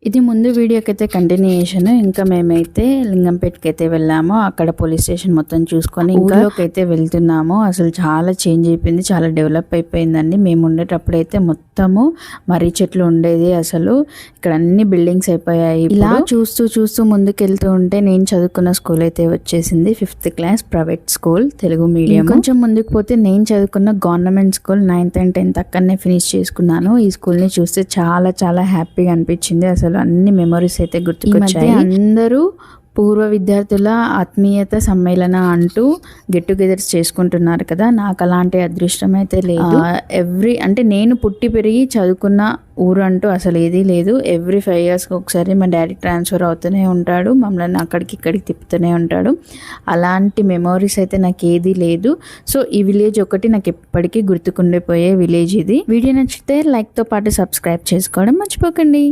ఇది ముందు వీడియోకి అయితే కంటిన్యూయేషన్. ఇంకా మేమైతే లింగంపేటకి అయితే వెళ్ళాము. అక్కడ పోలీస్ స్టేషన్ మొత్తం చూసుకొని ఊళ్ళోకి అయితే వెళ్తున్నాము. అసలు చాలా చేంజ్ అయిపోయింది, చాలా డెవలప్ అయిపోయిందండి. మేము ఉండేటప్పుడు అయితే మొత్తము మర్రి చెట్లు ఉండేది. అసలు ఇక్కడ అన్ని బిల్డింగ్స్ అయిపోయాయి. ఇలా చూస్తూ చూస్తూ ముందుకు వెళ్తూ ఉంటే నేను చదువుకున్న స్కూల్ అయితే వచ్చేసింది. 5th class private school, Telugu medium. కొంచెం ముందుకు పోతే నేను చదువుకున్న government school 9th and 10th అక్కడనే ఫినిష్ చేసుకున్నాను. ఈ స్కూల్ని చూస్తే చాలా చాలా హ్యాపీగా అనిపించింది. అసలు అన్ని మెమరీస్ అయితే గుర్తుకొచ్చాయి. అందరూ పూర్వ విద్యార్థుల ఆత్మీయత సమ్మేళన అంటూ గెట్ టుగెదర్స్ చేసుకుంటున్నారు కదా. నాకు అలాంటి అదృష్టం అయితే లేదు. అంటే నేను పుట్టి పెరిగి చదువుకున్న ఊరు అంటూ అసలు ఏదీ లేదు. ఎవ్రీ 5 yearsకి ఒకసారి మా డాడీ ట్రాన్స్ఫర్ అవుతూనే ఉంటాడు, మమ్మల్ని అక్కడికి ఇక్కడికి తిప్పుతూనే ఉంటాడు. అలాంటి మెమరీస్ అయితే నాకు ఏదీ లేదు. సో ఈ విలేజ్ ఒకటి నాకు ఎప్పటికీ గుర్తుకుండిపోయే విలేజ్ ఇది. వీడియో నచ్చితే లైక్తో పాటు సబ్స్క్రైబ్ చేసుకోవడం మర్చిపోకండి.